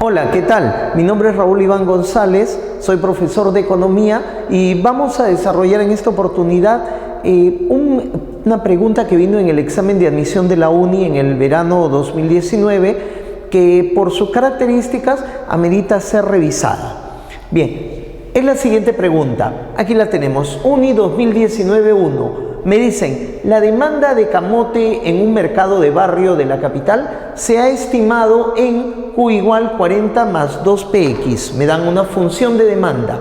Hola, ¿qué tal? Mi nombre es Raúl Iván González, soy profesor de Economía y vamos a desarrollar en esta oportunidad una pregunta que vino en el examen de admisión de la UNI en el verano 2019, que por sus características amerita ser revisada. Bien, es la siguiente pregunta, aquí la tenemos, UNI 2019-1. Me dicen, la demanda de camote en un mercado de barrio de la capital se ha estimado en Q igual 40 más 2px. Me dan una función de demanda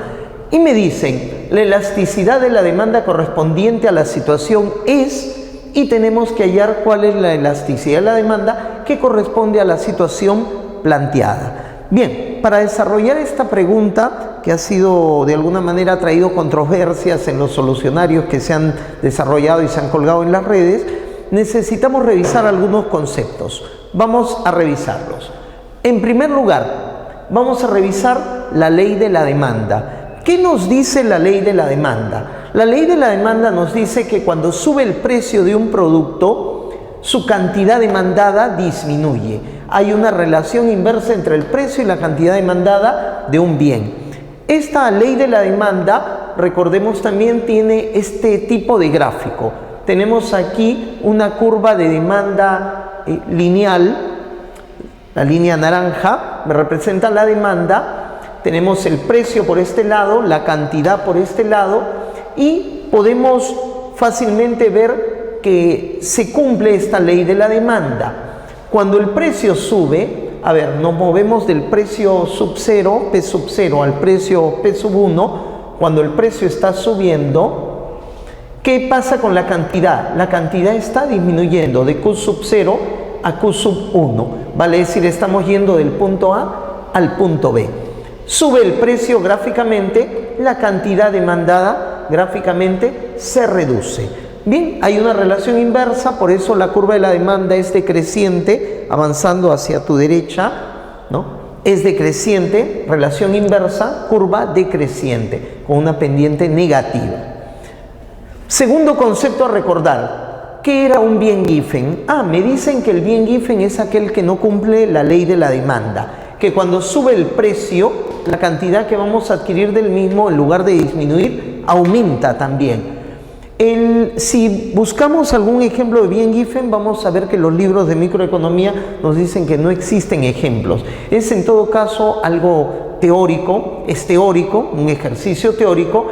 y me dicen, la elasticidad de la demanda correspondiente a la situación es, y tenemos que hallar cuál es la elasticidad de la demanda que corresponde a la situación planteada. Bien, para desarrollar esta pregunta, que ha sido de alguna manera ha traído controversias en los solucionarios que se han desarrollado y se han colgado en las redes, necesitamos revisar algunos conceptos. Vamos a revisarlos. En primer lugar, vamos a revisar la ley de la demanda. ¿Qué nos dice la ley de la demanda? La ley de la demanda nos dice que cuando sube el precio de un producto, su cantidad demandada disminuye. Hay una relación inversa entre el precio y la cantidad demandada de un bien. Esta ley de la demanda, recordemos también, tiene este tipo de gráfico. Tenemos aquí una curva de demanda lineal, la línea naranja me representa la demanda, tenemos el precio por este lado, la cantidad por este lado, y podemos fácilmente ver que se cumple esta ley de la demanda. Cuando el precio sube, a ver, nos movemos del precio sub 0, P sub 0, al precio P sub 1. Cuando el precio está subiendo, ¿qué pasa con la cantidad? La cantidad está disminuyendo de Q sub 0 a Q sub 1. Vale decir, estamos yendo del punto A al punto B. Sube el precio gráficamente, la cantidad demandada gráficamente se reduce. Bien, hay una relación inversa, por eso la curva de la demanda es decreciente, avanzando hacia tu derecha, ¿no? Es decreciente, relación inversa, curva decreciente, con una pendiente negativa. Segundo concepto a recordar, ¿qué era un bien Giffen? Me dicen que el bien Giffen es aquel que no cumple la ley de la demanda, que cuando sube el precio, la cantidad que vamos a adquirir del mismo, en lugar de disminuir, aumenta también. Si buscamos algún ejemplo de bien Giffen, vamos a ver que los libros de microeconomía nos dicen que no existen ejemplos. Es en todo caso algo teórico, es teórico, un ejercicio teórico,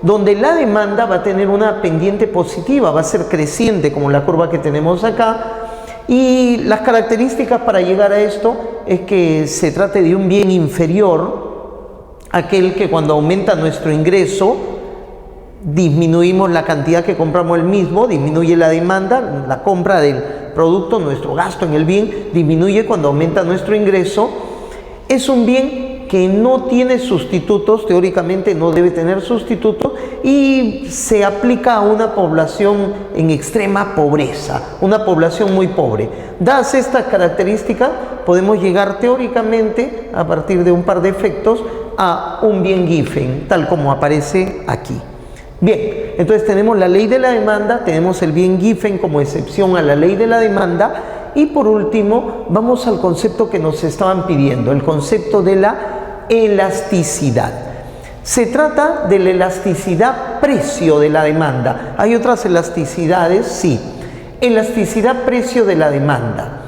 donde la demanda va a tener una pendiente positiva, va a ser creciente como la curva que tenemos acá, y las características para llegar a esto es que se trate de un bien inferior, aquel que cuando aumenta nuestro ingreso, disminuimos la cantidad que compramos el mismo, disminuye la demanda, la compra del producto, nuestro gasto en el bien disminuye cuando aumenta nuestro ingreso. Es un bien que no tiene sustitutos, teóricamente no debe tener sustitutos, y se aplica a una población en extrema pobreza, una población muy pobre. Dadas estas características, podemos llegar teóricamente, a partir de un par de efectos, a un bien Giffen, tal como aparece aquí. Bien, entonces tenemos la ley de la demanda, tenemos el bien Giffen como excepción a la ley de la demanda, y por último vamos al concepto que nos estaban pidiendo, el concepto de la elasticidad. Se trata de la elasticidad precio de la demanda. ¿Hay otras elasticidades? Sí. Elasticidad precio de la demanda.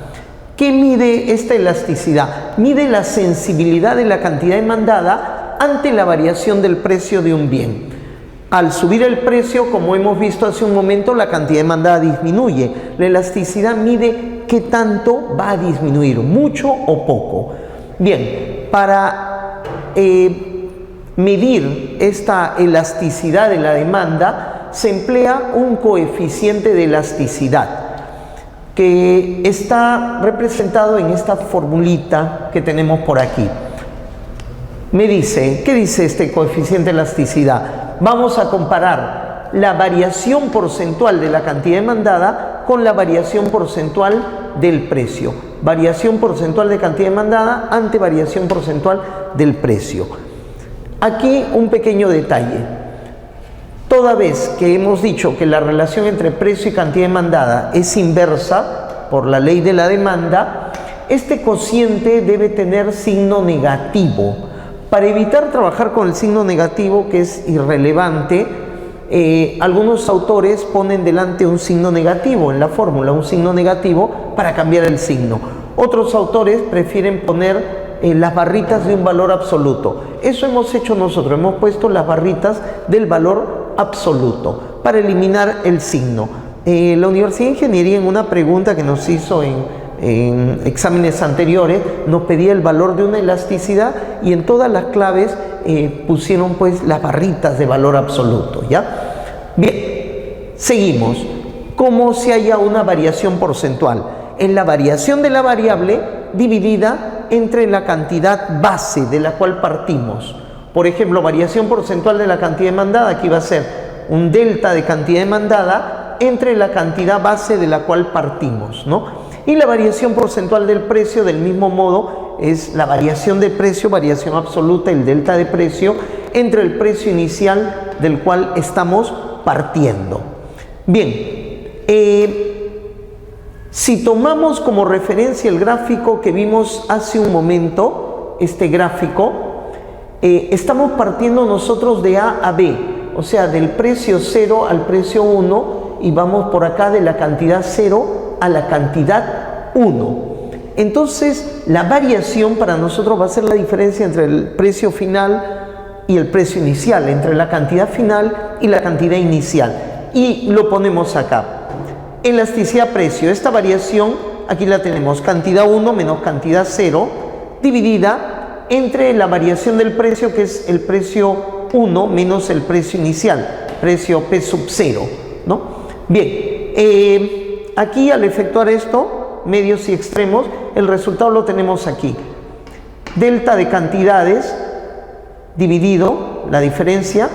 ¿Qué mide esta elasticidad? Mide la sensibilidad de la cantidad demandada ante la variación del precio de un bien. Al subir el precio, como hemos visto hace un momento, la cantidad demandada disminuye. La elasticidad mide qué tanto va a disminuir, mucho o poco. Bien, para medir esta elasticidad de la demanda, se emplea un coeficiente de elasticidad que está representado en esta formulita que tenemos por aquí. Me dice, ¿qué dice este coeficiente de elasticidad? Vamos a comparar la variación porcentual de la cantidad demandada con la variación porcentual del precio. Variación porcentual de cantidad demandada ante variación porcentual del precio. Aquí un pequeño detalle. Toda vez que hemos dicho que la relación entre precio y cantidad demandada es inversa por la ley de la demanda, Este cociente debe tener signo negativo. Para evitar trabajar con el signo negativo, que es irrelevante, algunos autores ponen delante un signo negativo en la fórmula, un signo negativo para cambiar el signo. Otros autores prefieren poner las barritas de un valor absoluto. Eso hemos hecho nosotros, hemos puesto las barritas del valor absoluto para eliminar el signo. La Universidad de Ingeniería, en una pregunta que nos hizo en exámenes anteriores, nos pedía el valor de una elasticidad y en todas las claves pusieron pues las barritas de valor absoluto, ¿ya? Bien, seguimos. ¿Cómo se halla una variación porcentual? Es la variación de la variable dividida entre la cantidad base de la cual partimos. Por ejemplo, variación porcentual de la cantidad demandada, aquí va a ser un delta de cantidad demandada entre la cantidad base de la cual partimos, ¿no? Y la variación porcentual del precio, del mismo modo, es la variación de precio, variación absoluta, el delta de precio, entre el precio inicial del cual estamos partiendo. Bien, si tomamos como referencia el gráfico que vimos hace un momento, este gráfico, estamos partiendo nosotros de A a B, o sea, del precio 0 al precio 1, y vamos por acá de la cantidad 0 a la cantidad 1. Entonces, la variación para nosotros va a ser la diferencia entre el precio final y el precio inicial, entre la cantidad final y la cantidad inicial. Y lo ponemos acá. Elasticidad precio. Esta variación, aquí la tenemos, cantidad 1 menos cantidad 0, dividida entre la variación del precio, que es el precio 1 menos el precio inicial, precio P sub 0, ¿no? Bien, aquí al efectuar esto, medios y extremos, el resultado lo tenemos aquí. Delta de cantidades dividido, la diferencia,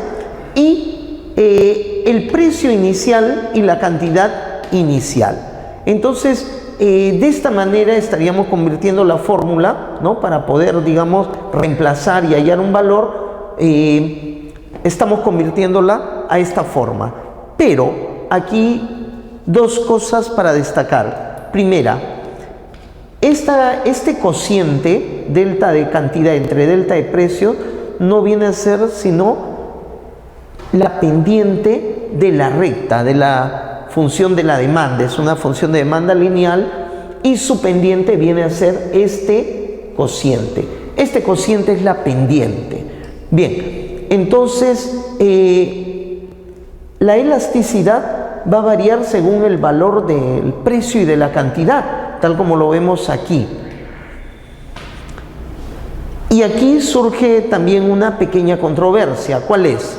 y el precio inicial y la cantidad inicial. Entonces, de esta manera estaríamos convirtiendo la fórmula, ¿no? Para poder, digamos, reemplazar y hallar un valor, estamos convirtiéndola a esta forma. Pero aquí dos cosas para destacar. Primera, este cociente, delta de cantidad entre delta de precio, no viene a ser sino la pendiente de la recta, de la función de la demanda. Es una función de demanda lineal y su pendiente viene a ser este cociente. Este cociente es la pendiente. Bien, entonces la elasticidad va a variar según el valor del precio y de la cantidad, tal como lo vemos aquí. Y aquí surge también una pequeña controversia. ¿Cuál es?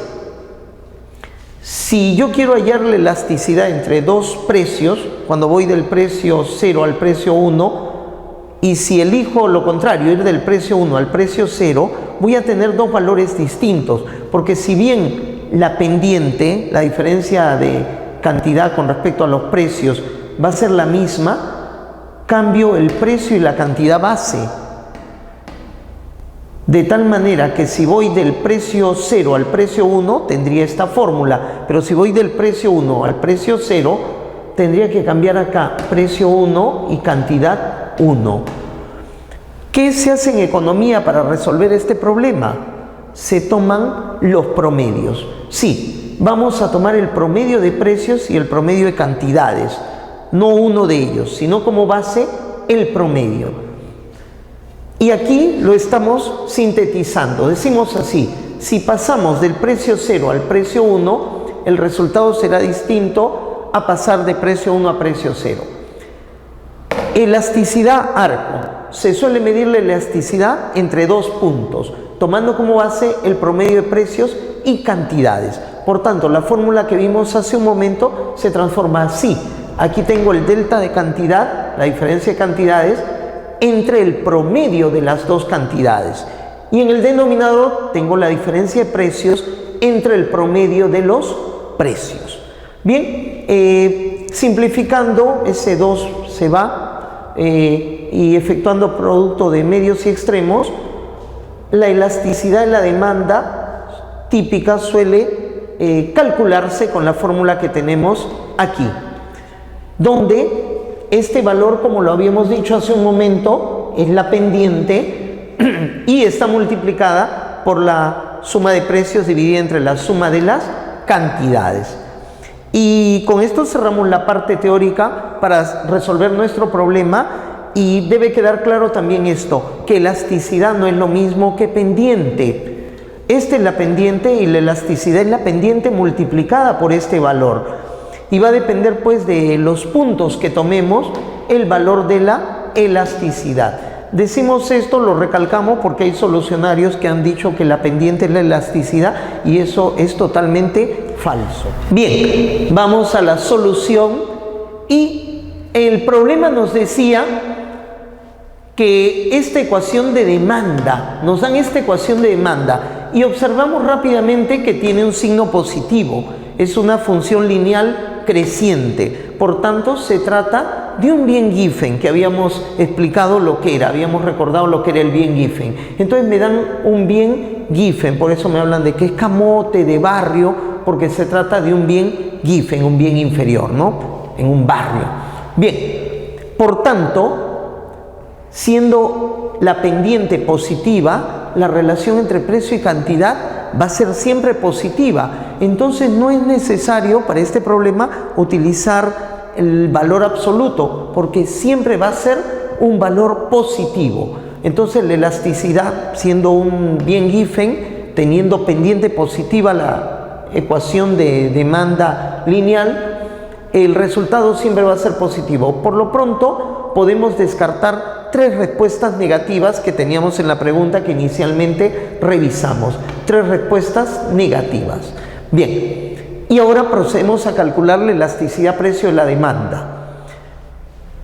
Si yo quiero hallar la elasticidad entre dos precios, cuando voy del precio 0 al precio 1, y si elijo lo contrario, ir del precio 1 al precio 0, voy a tener dos valores distintos, porque si bien la pendiente, la diferencia de cantidad con respecto a los precios, va a ser la misma, cambio el precio y la cantidad base. De tal manera que si voy del precio 0 al precio 1, tendría esta fórmula, pero si voy del precio 1 al precio 0, tendría que cambiar acá precio 1 y cantidad 1. ¿Qué se hace en economía para resolver este problema? Se toman los promedios. Sí, vamos a tomar el promedio de precios y el promedio de cantidades, no uno de ellos, sino como base el promedio. Y aquí lo estamos sintetizando. Decimos así: si pasamos del precio 0 al precio 1, el resultado será distinto a pasar de precio 1 a precio 0. Elasticidad arco. Se suele medir la elasticidad entre dos puntos, tomando como base el promedio de precios y cantidades. Por tanto, la fórmula que vimos hace un momento se transforma así. Aquí tengo el delta de cantidad, la diferencia de cantidades, entre el promedio de las dos cantidades. Y en el denominador tengo la diferencia de precios entre el promedio de los precios. Bien, simplificando, ese 2 se va y efectuando producto de medios y extremos, la elasticidad de la demanda típica suele calcularse con la fórmula que tenemos aquí, donde Este valor, como lo habíamos dicho hace un momento, es la pendiente y está multiplicada por la suma de precios dividida entre la suma de las cantidades. Y con esto cerramos la parte teórica para resolver nuestro problema, y debe quedar claro también esto, que elasticidad no es lo mismo que pendiente. Esta es la pendiente y la elasticidad es la pendiente multiplicada por este valor. Y va a depender pues de los puntos que tomemos el valor de la elasticidad. Decimos esto, lo recalcamos porque hay solucionarios que han dicho que la pendiente es la elasticidad y eso es totalmente falso. Bien, vamos a la solución, y el problema nos decía que esta ecuación de demanda, nos dan esta ecuación de demanda y observamos rápidamente que tiene un signo positivo, es una función lineal creciente, por tanto se trata de un bien Giffen, que habíamos explicado lo que era, habíamos recordado lo que era el bien Giffen. Entonces me dan un bien Giffen, por eso me hablan de que es camote, de barrio, porque se trata de un bien Giffen, un bien inferior, ¿no? En un barrio. Bien, por tanto, siendo la pendiente positiva, la relación entre precio y cantidad va a ser siempre positiva. Entonces no es necesario para este problema utilizar el valor absoluto, porque siempre va a ser un valor positivo. Entonces la elasticidad, siendo un bien Giffen, teniendo pendiente positiva la ecuación de demanda lineal, el resultado siempre va a ser positivo. Por lo pronto podemos descartar tres respuestas negativas que teníamos en la pregunta que inicialmente revisamos. Tres respuestas negativas. Bien, y ahora procedemos a calcular la elasticidad precio de la demanda.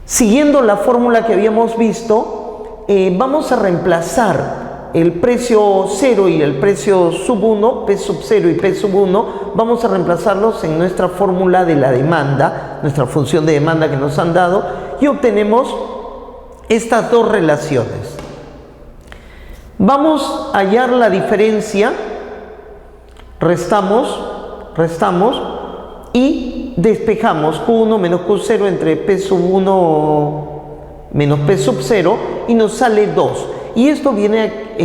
Siguiendo la fórmula que habíamos visto, vamos a reemplazar el precio 0 y el precio sub 1, P sub 0 y P sub 1, vamos a reemplazarlos en nuestra fórmula de la demanda, nuestra función de demanda que nos han dado, y obtenemos estas dos relaciones. Vamos a hallar la diferencia, restamos y despejamos Q1 menos Q0 entre P sub 1 menos P sub 0 y nos sale 2. Y esto viene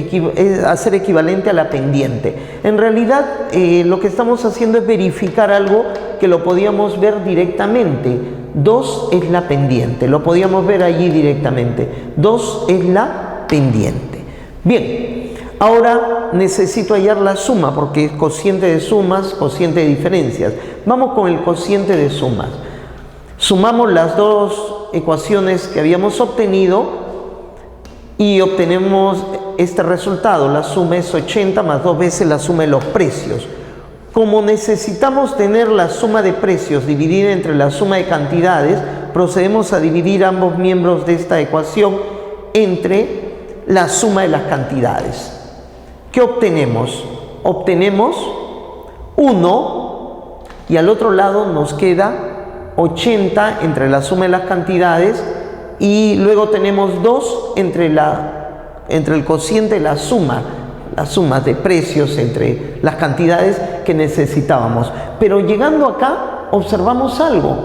a ser equivalente a la pendiente. En realidad lo que estamos haciendo es verificar algo que lo podíamos ver directamente. 2 es la pendiente, lo podíamos ver allí directamente. 2 es la pendiente. Bien, ahora necesito hallar la suma porque es cociente de sumas, cociente de diferencias. Vamos con el cociente de sumas. Sumamos las dos ecuaciones que habíamos obtenido y obtenemos este resultado. La suma es 80 más 2 veces la suma de los precios. Como necesitamos tener la suma de precios dividida entre la suma de cantidades, procedemos a dividir ambos miembros de esta ecuación entre la suma de las cantidades. ¿Qué obtenemos? Obtenemos 1 y al otro lado nos queda 80 entre la suma de las cantidades, y luego tenemos 2 entre el cociente de las sumas de precios entre las cantidades que necesitábamos. Pero llegando acá observamos algo.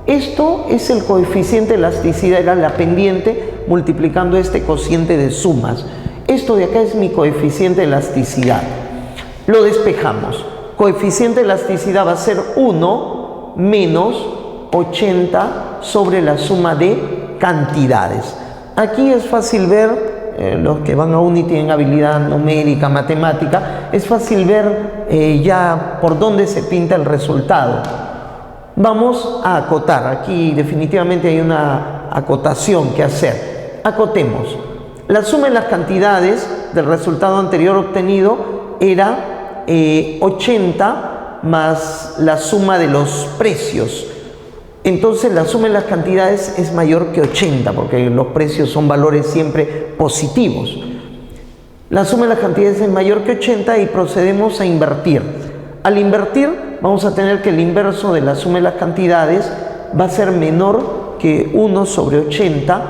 Esto es el coeficiente de elasticidad, era la pendiente multiplicando este cociente de sumas. Esto de acá es mi coeficiente de elasticidad. Lo despejamos. Coeficiente de elasticidad va a ser 1 menos 80 sobre la suma de cantidades. Aquí es fácil ver, los que van a UNI tienen habilidad numérica, matemática, es fácil ver ya por dónde se pinta el resultado. Vamos a acotar, aquí definitivamente hay una acotación que hacer. Acotemos. La suma de las cantidades del resultado anterior obtenido era 80 más la suma de los precios. Entonces la suma de las cantidades es mayor que 80 porque los precios son valores siempre positivos. La suma de las cantidades es mayor que 80 y procedemos a invertir. Al invertir vamos a tener que el inverso de la suma de las cantidades va a ser menor que 1 sobre 80,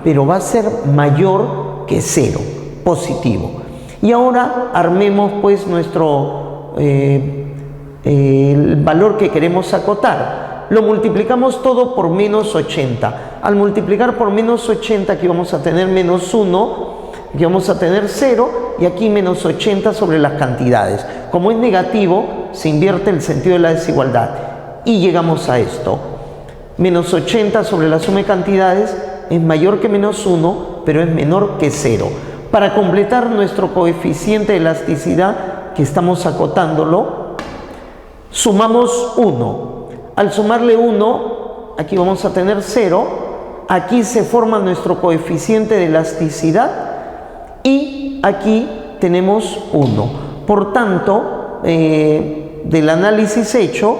pero va a ser mayor que 0, positivo. Y ahora armemos pues nuestro el valor que queremos acotar. lo multiplicamos todo por menos 80. Al multiplicar por menos 80, aquí vamos a tener menos 1, aquí vamos a tener 0 y aquí menos 80 sobre las cantidades. Como es negativo, se invierte el sentido de la desigualdad y llegamos a esto. Menos 80 sobre la suma de cantidades es mayor que menos 1, pero es menor que 0. Para completar nuestro coeficiente de elasticidad, que estamos acotándolo, sumamos 1. Al sumarle 1, aquí vamos a tener 0. Aquí se forma nuestro coeficiente de elasticidad y aquí tenemos 1. Por tanto, del análisis hecho,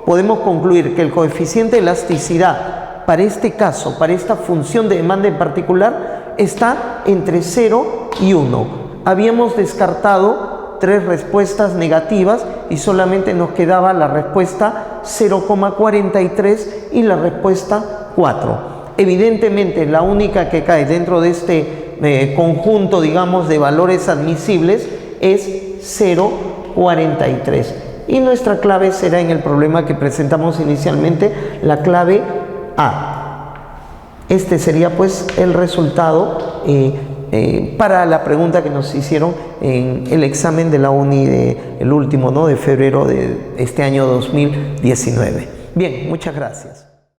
podemos concluir que el coeficiente de elasticidad para este caso, para esta función de demanda en particular, está entre 0 y 1. Habíamos descartado 3 respuestas negativas y solamente nos quedaba la respuesta 0,43 y la respuesta 4. Evidentemente, la única que cae dentro de este conjunto, digamos, de valores admisibles es 0,43. Y nuestra clave será en el problema que presentamos inicialmente, la clave A. Este sería pues el resultado para la pregunta que nos hicieron en el examen de la UNI, el último, ¿no?, de febrero de este año 2019. Bien, muchas gracias.